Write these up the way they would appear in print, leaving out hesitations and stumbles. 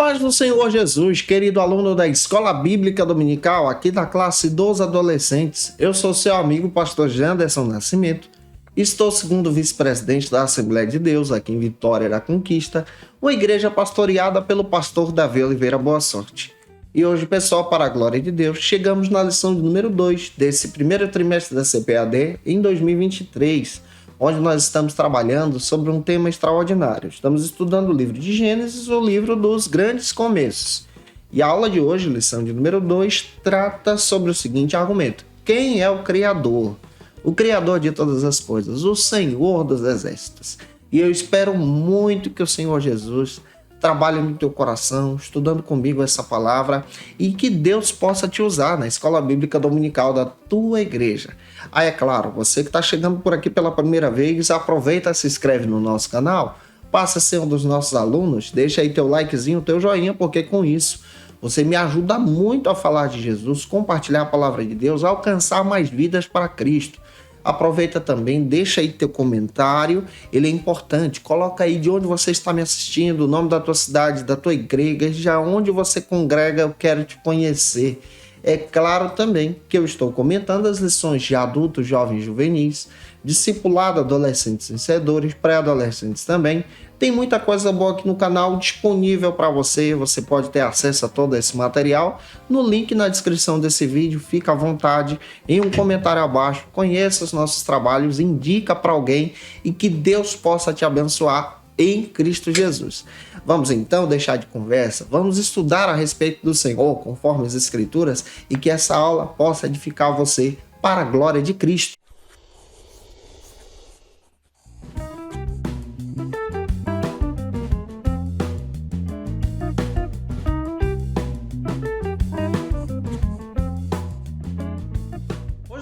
paz do Senhor Jesus, querido aluno da Escola Bíblica Dominical, aqui da classe dos adolescentes. Eu sou seu amigo, pastor Janderson Nascimento. Estou segundo vice-presidente da Assembleia de Deus, aqui em Vitória da Conquista, uma igreja pastoreada pelo pastor Davi Oliveira Boa Sorte. E hoje, pessoal, para a glória de Deus, chegamos na lição de número 2 desse primeiro trimestre da CPAD em 2023, onde nós estamos trabalhando sobre um tema extraordinário. Estamos estudando o livro de Gênesis, o livro dos grandes começos. E a aula de hoje, lição de número 2, trata sobre o seguinte argumento: quem é o Criador? O Criador de todas as coisas, o Senhor dos exércitos. E eu espero muito que o Senhor Jesus trabalhe no teu coração, estudando comigo essa palavra, e que Deus possa te usar na Escola Bíblica Dominical da tua igreja. É claro, você que está chegando por aqui pela primeira vez, aproveita e se inscreve no nosso canal, passa a ser um dos nossos alunos, deixa aí teu likezinho, teu joinha, porque com isso você me ajuda muito a falar de Jesus, compartilhar a palavra de Deus, alcançar mais vidas para Cristo. Aproveita também, deixa aí teu comentário, ele é importante. Coloca aí de onde você está me assistindo, o nome da tua cidade, da tua igreja, onde você congrega, eu quero te conhecer. É claro também que eu estou comentando as lições de adultos, jovens e juvenis, discipulado, adolescentes vencedores, pré-adolescentes também. Tem muita coisa boa aqui no canal disponível para você. Você pode ter acesso a todo esse material no link na descrição desse vídeo. Fica à vontade, em um comentário abaixo. Conheça os nossos trabalhos, indica para alguém e que Deus possa te abençoar em Cristo Jesus. Vamos então deixar de conversa, vamos estudar a respeito do Senhor conforme as Escrituras e que essa aula possa edificar você para a glória de Cristo.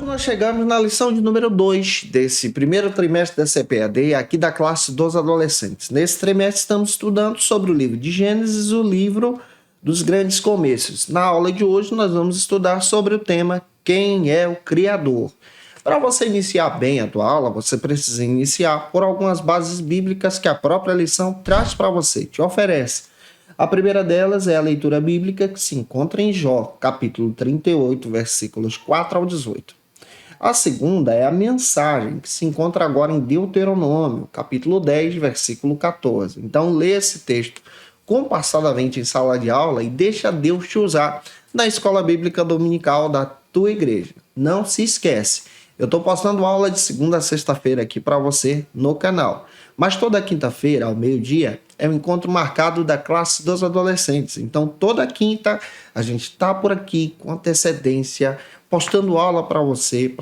Nós chegamos na lição de número 2 desse primeiro trimestre da CPAD, aqui da classe dos adolescentes. Nesse trimestre estamos estudando sobre o livro de Gênesis, o livro dos grandes começos. Na aula de hoje nós vamos estudar sobre o tema quem é o Criador. Para você iniciar bem a tua aula, você precisa iniciar por algumas bases bíblicas que a própria lição traz para você, te oferece. A primeira delas é a leitura bíblica que se encontra em Jó, capítulo 38, versículos 4 ao 18. A segunda é a mensagem, que se encontra agora em Deuteronômio, capítulo 10, versículo 14. Então, lê esse texto compassadamente em sala de aula e deixa Deus te usar na Escola Bíblica Dominical da tua igreja. Não se esquece, eu estou postando aula de segunda a sexta-feira aqui para você no canal. Mas toda quinta-feira, ao meio-dia, é um encontro marcado da classe dos adolescentes. Então, toda quinta, a gente está por aqui com antecedência, postando aula para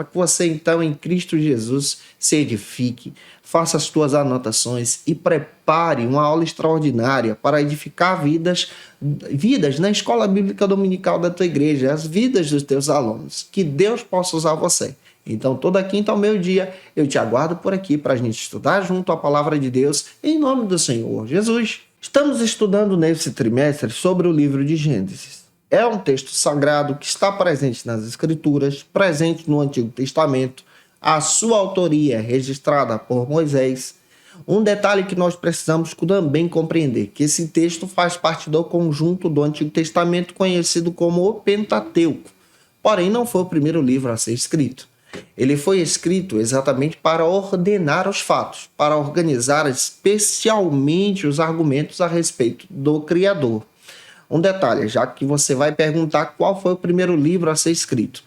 que você, então, em Cristo Jesus, se edifique, faça as tuas anotações e prepare uma aula extraordinária para edificar vidas na Escola Bíblica Dominical da tua igreja, as vidas dos teus alunos. Que Deus possa usar você. Então, toda quinta ao meio-dia, eu te aguardo por aqui para a gente estudar junto a palavra de Deus, em nome do Senhor Jesus. Estamos estudando nesse trimestre sobre o livro de Gênesis. É um texto sagrado que está presente nas Escrituras, presente no Antigo Testamento. A sua autoria é registrada por Moisés. Um detalhe que nós precisamos também compreender, que esse texto faz parte do conjunto do Antigo Testamento conhecido como o Pentateuco. Porém, não foi o primeiro livro a ser escrito. Ele foi escrito exatamente para ordenar os fatos, para organizar especialmente os argumentos a respeito do Criador. Um detalhe, já que você vai perguntar qual foi o primeiro livro a ser escrito.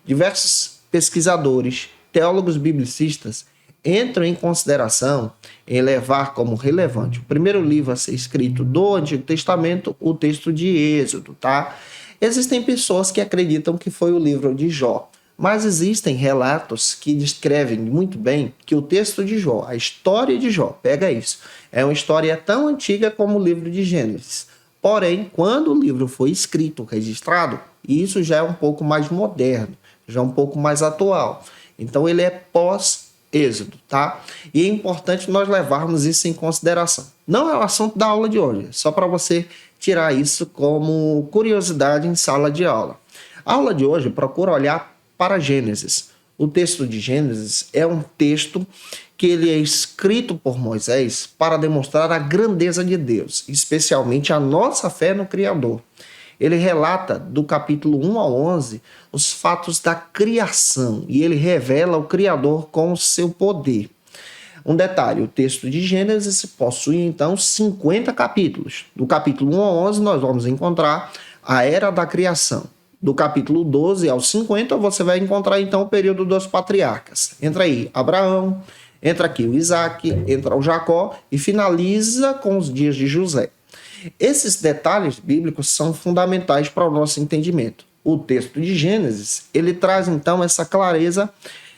Diversos pesquisadores, teólogos biblicistas, entram em consideração em levar como relevante o primeiro livro a ser escrito do Antigo Testamento, o texto de Êxodo, tá? Existem pessoas que acreditam que foi o livro de Jó, mas existem relatos que descrevem muito bem que o texto de Jó, a história de Jó, pega isso, é uma história tão antiga como o livro de Gênesis. Porém, quando o livro foi escrito, registrado, isso já é um pouco mais moderno, já é um pouco mais atual. Então, ele é pós-Êxodo, tá? E é importante nós levarmos isso em consideração. Não é o assunto da aula de hoje, é só para você tirar isso como curiosidade em sala de aula. A aula de hoje procura olhar para Gênesis, O texto de Gênesis é um texto que ele é escrito por Moisés para demonstrar a grandeza de Deus, especialmente a nossa fé no Criador. Ele relata do capítulo 1 ao 11 os fatos da criação e ele revela o Criador com o seu poder. Um detalhe, o texto de Gênesis possui então 50 capítulos. Do capítulo 1 ao 11 nós vamos encontrar a era da criação. Do capítulo 12 ao 50 você vai encontrar então o período dos patriarcas. Entra aí Abraão, entra aqui o Isaac, entra o Jacó e finaliza com os dias de José. Esses detalhes bíblicos são fundamentais para o nosso entendimento. O texto de Gênesis, ele traz então essa clareza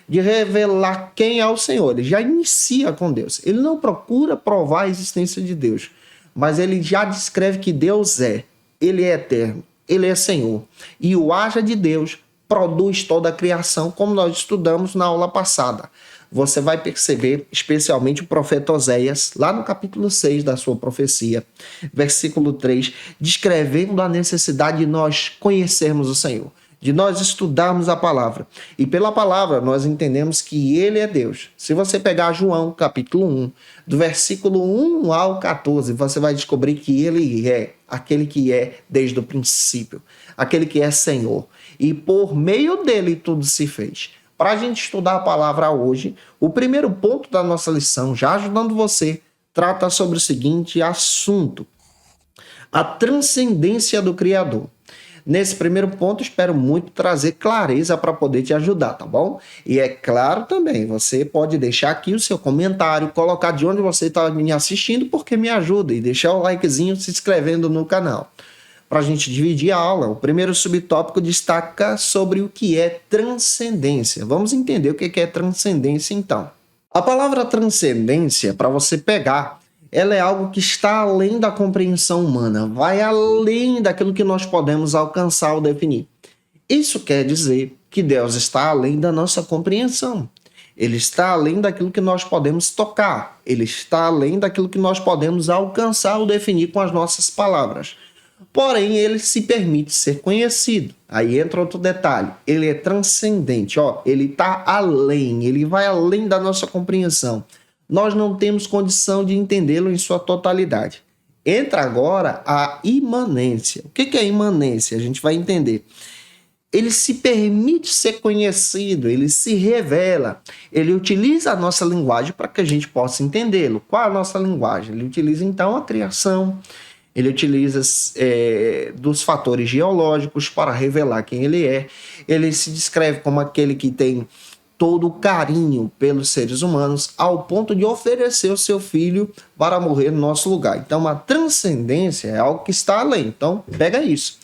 de revelar quem é o Senhor. Ele já inicia com Deus. Ele não procura provar a existência de Deus, mas ele já descreve que Deus é. Ele é eterno, ele é Senhor. E o haja de Deus produz toda a criação, como nós estudamos na aula passada. Você vai perceber, especialmente o profeta Oséias, lá no capítulo 6 da sua profecia, versículo 3, descrevendo a necessidade de nós conhecermos o Senhor, de nós estudarmos a palavra. E pela palavra nós entendemos que ele é Deus. Se você pegar João, capítulo 1, do versículo 1 ao 14, você vai descobrir que ele é aquele que é desde o princípio, aquele que é Senhor. E por meio dele tudo se fez. Para a gente estudar a palavra hoje, o primeiro ponto da nossa lição, já ajudando você, trata sobre o seguinte assunto: a transcendência do Criador. Nesse primeiro ponto, espero muito trazer clareza para poder te ajudar, tá bom? E é claro também, você pode deixar aqui o seu comentário, colocar de onde você está me assistindo, porque me ajuda, e deixar o likezinho se inscrevendo no canal. Para a gente dividir a aula, o primeiro subtópico destaca sobre o que é transcendência. Vamos entender o que é transcendência, então. A palavra transcendência, para você pegar, ela é algo que está além da compreensão humana, vai além daquilo que nós podemos alcançar ou definir. Isso quer dizer que Deus está além da nossa compreensão. Ele está além daquilo que nós podemos tocar. Ele está além daquilo que nós podemos alcançar ou definir com as nossas palavras. Porém, ele se permite ser conhecido. Aí entra outro detalhe. Ele é transcendente, ele está além, ele vai além da nossa compreensão. Nós não temos condição de entendê-lo em sua totalidade. Entra agora a imanência. O que é imanência? A gente vai entender. Ele se permite ser conhecido, ele se revela. Ele utiliza a nossa linguagem para que a gente possa entendê-lo. Qual é a nossa linguagem? Ele utiliza, então, a criação. Ele utiliza dos fatores geológicos para revelar quem ele é. Ele se descreve como aquele que tem todo o carinho pelos seres humanos, ao ponto de oferecer o seu filho para morrer no nosso lugar. Então, a transcendência é algo que está além. Então, pega isso.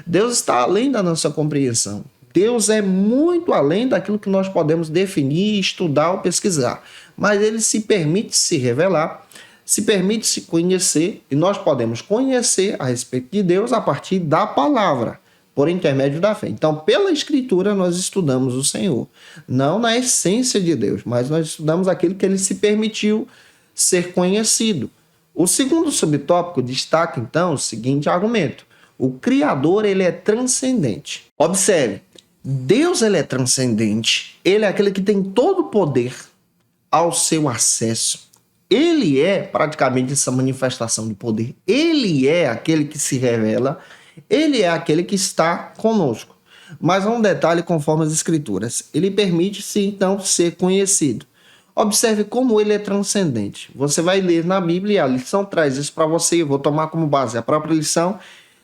Deus está além da nossa compreensão. Deus é muito além daquilo que nós podemos definir, estudar ou pesquisar. Mas ele se permite se revelar, se permite se conhecer, e nós podemos conhecer a respeito de Deus a partir da palavra, por intermédio da fé. Então, pela Escritura, nós estudamos o Senhor. Não na essência de Deus, mas nós estudamos aquilo que ele se permitiu ser conhecido. O segundo subtópico destaca, então, o seguinte argumento: o Criador, ele é transcendente. Observe, Deus, ele é transcendente. Ele é aquele que tem todo o poder ao seu acesso. Ele é praticamente essa manifestação de poder. Ele é aquele que se revela. Ele é aquele que está conosco. Mas há um detalhe conforme as Escrituras. Ele permite-se, então, ser conhecido. Observe como ele é transcendente. Você vai ler na Bíblia, a lição traz isso para você. Eu vou tomar como base a própria lição,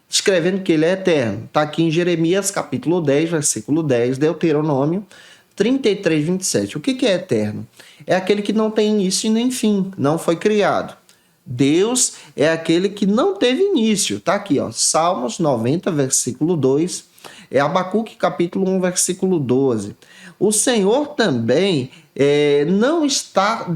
descrevendo que ele é eterno. Está aqui em Jeremias, capítulo 10, versículo 10, Deuteronômio 33, 27. O que é eterno? É aquele que não tem início e nem fim, não foi criado. Deus é aquele que não teve início. Está aqui, Salmos 90, versículo 2. É Abacuque, capítulo 1, versículo 12. O Senhor também não está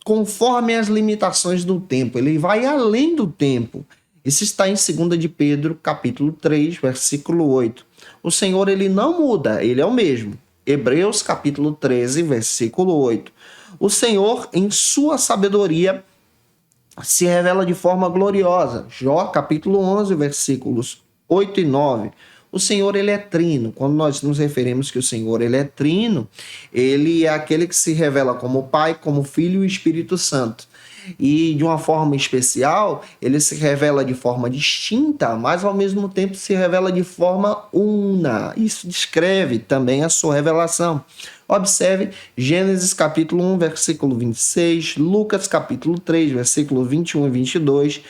conforme as limitações do tempo. Ele vai além do tempo. Isso está em 2 de Pedro, capítulo 3, versículo 8. O Senhor, ele não muda, ele é o mesmo. Hebreus, capítulo 13, versículo 8. O Senhor, em sua sabedoria, se revela de forma gloriosa. Jó, capítulo 11, versículos 8 e 9. O Senhor, ele é trino. Quando nós nos referimos que o Senhor, ele é trino, ele é aquele que se revela como Pai, como Filho e Espírito Santo. E de uma forma especial, ele se revela de forma distinta, mas ao mesmo tempo se revela de forma una. Isso descreve também a sua revelação. Observe Gênesis capítulo 1, versículo 26, Lucas capítulo 3, versículo 21 e 22.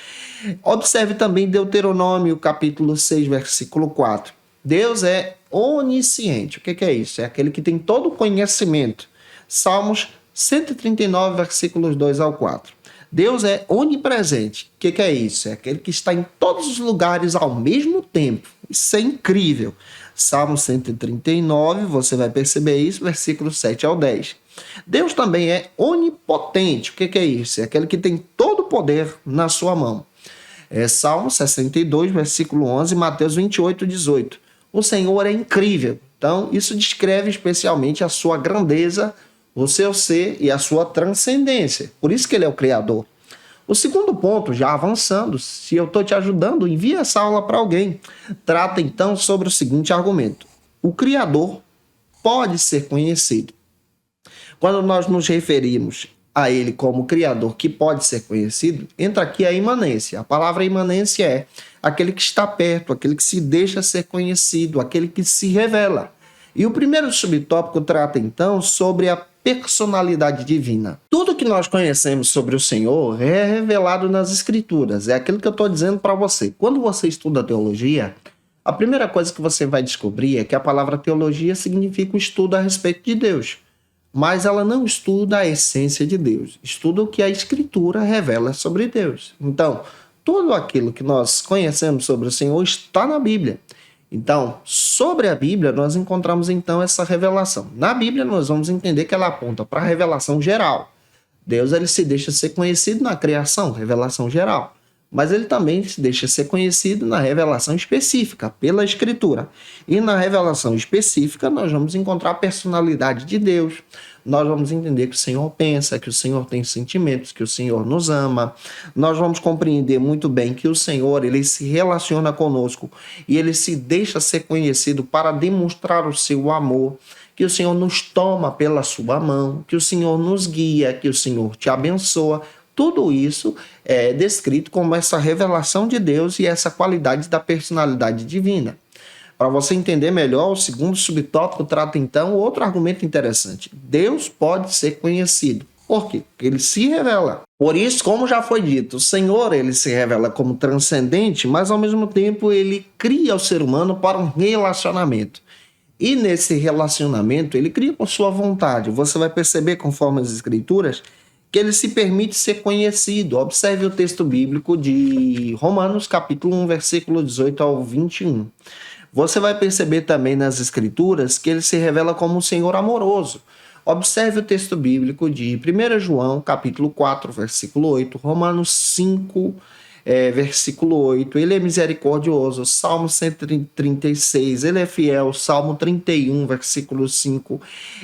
Observe também Deuteronômio capítulo 6, versículo 4. Deus é onisciente. O que é isso? É aquele que tem todo o conhecimento. Salmos 139, versículos 2 ao 4. Deus é onipresente. O que é isso? É aquele que está em todos os lugares ao mesmo tempo. Isso é incrível. Salmo 139, você vai perceber isso, versículos 7 ao 10. Deus também é onipotente. O que é isso? É aquele que tem todo o poder na sua mão. Salmo 62, versículo 11, Mateus 28, 18. O Senhor é incrível. Então, isso descreve especialmente a sua grandeza, o seu ser e a sua transcendência. Por isso que ele é o Criador. O segundo ponto, já avançando, se eu estou te ajudando, envia essa aula para alguém. Trata então sobre o seguinte argumento. O Criador pode ser conhecido. Quando nós nos referimos a ele como Criador que pode ser conhecido, entra aqui a imanência. A palavra imanência é aquele que está perto, aquele que se deixa ser conhecido, aquele que se revela. E o primeiro subtópico trata então sobre a personalidade divina. Tudo que nós conhecemos sobre o Senhor é revelado nas Escrituras. É aquilo que eu estou dizendo para você. Quando você estuda teologia, a primeira coisa que você vai descobrir é que a palavra teologia significa o estudo a respeito de Deus. Mas ela não estuda a essência de Deus. Estuda o que a Escritura revela sobre Deus. Então, tudo aquilo que nós conhecemos sobre o Senhor está na Bíblia. Então, sobre a Bíblia, nós encontramos então essa revelação. Na Bíblia, nós vamos entender que ela aponta para a revelação geral. Deus ele se deixa ser conhecido na criação, revelação geral. Mas ele também se deixa ser conhecido na revelação específica, pela Escritura. E na revelação específica, nós vamos encontrar a personalidade de Deus. Nós vamos entender que o Senhor pensa, que o Senhor tem sentimentos, que o Senhor nos ama. Nós vamos compreender muito bem que o Senhor ele se relaciona conosco e ele se deixa ser conhecido para demonstrar o seu amor. Que o Senhor nos toma pela sua mão, que o Senhor nos guia, que o Senhor te abençoa. Tudo isso é descrito como essa revelação de Deus e essa qualidade da personalidade divina. Para você entender melhor, o segundo subtópico trata então outro argumento interessante. Deus pode ser conhecido. Por quê? Porque ele se revela. Por isso, como já foi dito, o Senhor ele se revela como transcendente, mas ao mesmo tempo ele cria o ser humano para um relacionamento. E nesse relacionamento ele cria por sua vontade. Você vai perceber, conforme as Escrituras, que ele se permite ser conhecido. Observe o texto bíblico de Romanos, capítulo 1, versículo 18 ao 21. Você vai perceber também nas Escrituras que ele se revela como um Senhor amoroso. Observe o texto bíblico de 1 João, capítulo 4, versículo 8, Romanos 5, versículo 8, ele é misericordioso, Salmo 136, ele é fiel, Salmo 31, versículo 5,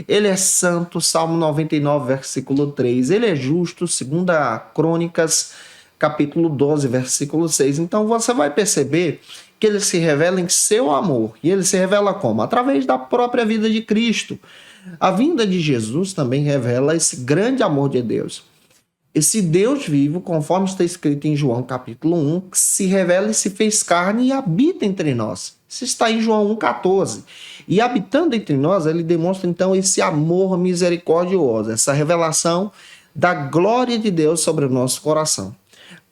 ele é santo, Salmo 99, versículo 3, ele é justo, 2 Crônicas, capítulo 12, versículo 6. Então você vai perceber que ele se revela em seu amor, e ele se revela como? Através da própria vida de Cristo. A vinda de Jesus também revela esse grande amor de Deus. Esse Deus vivo, conforme está escrito em João capítulo 1, que se revela e se fez carne e habita entre nós. Isso está em João 1,14. E habitando entre nós, ele demonstra então esse amor misericordioso, essa revelação da glória de Deus sobre o nosso coração.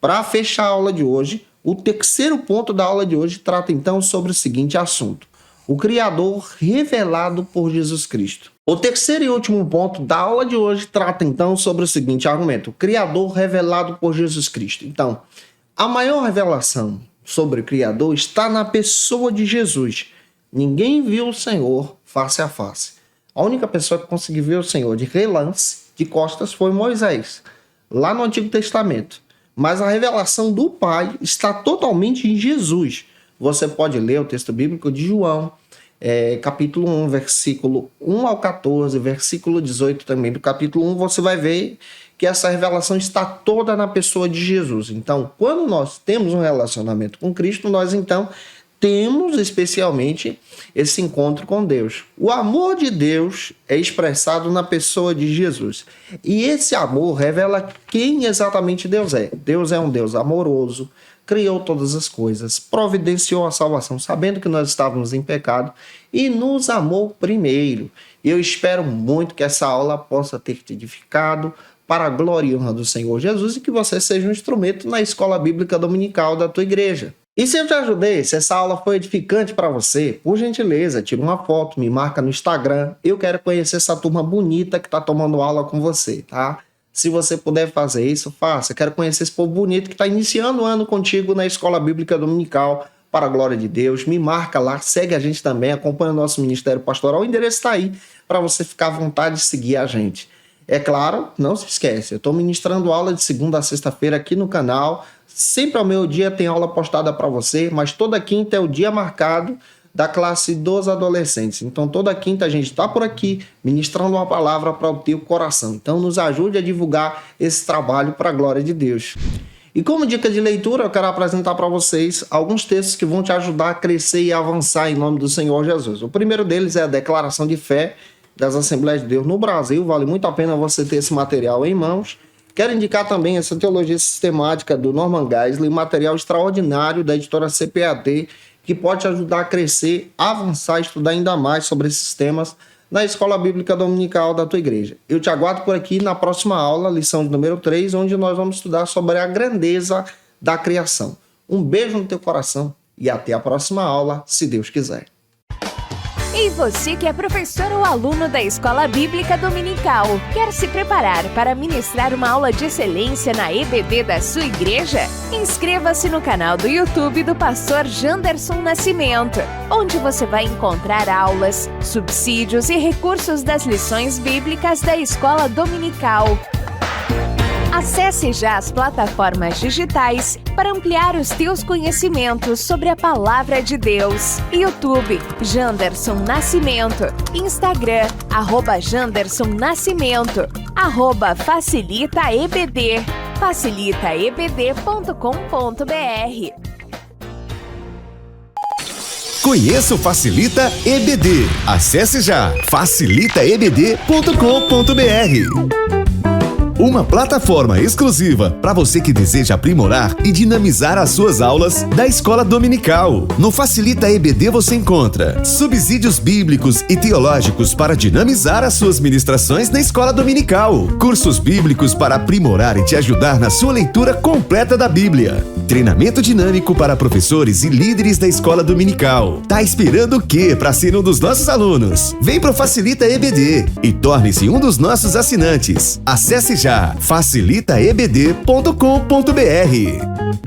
Para fechar a aula de hoje, o terceiro ponto da aula de hoje trata então sobre o seguinte assunto: o Criador revelado por Jesus Cristo. O terceiro e último ponto da aula de hoje trata então sobre o seguinte argumento: o Criador revelado por Jesus Cristo. Então, a maior revelação sobre o Criador está na pessoa de Jesus. Ninguém viu o Senhor face a face. A única pessoa que conseguiu ver o Senhor de relance, de costas, foi Moisés, lá no Antigo Testamento. Mas a revelação do Pai está totalmente em Jesus. Você pode ler o texto bíblico de João, capítulo 1, versículo 1 ao 14, versículo 18 também do capítulo 1, você vai ver que essa revelação está toda na pessoa de Jesus. Então, quando nós temos um relacionamento com Cristo, nós então temos especialmente esse encontro com Deus. O amor de Deus é expressado na pessoa de Jesus. E esse amor revela quem exatamente Deus é. Deus é um Deus amoroso, criou todas as coisas, providenciou a salvação, sabendo que nós estávamos em pecado e nos amou primeiro. Eu espero muito que essa aula possa ter te edificado para a glória e honra do Senhor Jesus e que você seja um instrumento na escola bíblica dominical da tua igreja. E se eu te ajudei, se essa aula foi edificante para você, por gentileza, tira uma foto, me marca no Instagram. Eu quero conhecer essa turma bonita que está tomando aula com você, tá? Se você puder fazer isso, faça. Quero conhecer esse povo bonito que está iniciando o ano contigo na escola bíblica dominical, para a glória de Deus. Me marca lá, segue a gente também, acompanha o nosso ministério pastoral. O endereço está aí para você ficar à vontade de seguir a gente. É claro, não se esquece, eu estou ministrando aula de segunda a sexta-feira aqui no canal. Sempre ao meio-dia tem aula postada para você, mas toda quinta é o dia marcado da classe dos adolescentes. Então toda quinta a gente está por aqui ministrando uma palavra para o teu coração. Então nos ajude a divulgar esse trabalho para a glória de Deus. E como dica de leitura, eu quero apresentar para vocês alguns textos que vão te ajudar a crescer e avançar em nome do Senhor Jesus. O primeiro deles é a Declaração de Fé das Assembleias de Deus no Brasil. Vale muito a pena você ter esse material em mãos. Quero indicar também essa Teologia Sistemática do Norman Geisler, material extraordinário da editora CPAD, que pode te ajudar a crescer, avançar, estudar ainda mais sobre esses temas na Escola Bíblica Dominical da tua igreja. Eu te aguardo por aqui na próxima aula, lição de número 3, onde nós vamos estudar sobre a grandeza da criação. Um beijo no teu coração e até a próxima aula, se Deus quiser. E você que é professor ou aluno da Escola Bíblica Dominical, quer se preparar para ministrar uma aula de excelência na EBD da sua igreja? Inscreva-se no canal do YouTube do pastor Janderson Nascimento, onde você vai encontrar aulas, subsídios e recursos das lições bíblicas da Escola Dominical. Acesse já as plataformas digitais para ampliar os teus conhecimentos sobre a Palavra de Deus. YouTube, Janderson Nascimento. Instagram, @Janderson Nascimento. @FacilitaEBD. facilitaebd.com.br. Conheça o Facilita EBD. Acesse já facilitaebd.com.br. Uma plataforma exclusiva para você que deseja aprimorar e dinamizar as suas aulas da escola dominical. No Facilita EBD você encontra subsídios bíblicos e teológicos para dinamizar as suas ministrações na escola dominical, cursos bíblicos para aprimorar e te ajudar na sua leitura completa da Bíblia, treinamento dinâmico para professores e líderes da escola dominical. Tá esperando o quê para ser um dos nossos alunos? Vem pro Facilita EBD e torne-se um dos nossos assinantes. Acesse já facilitaebd.com.br.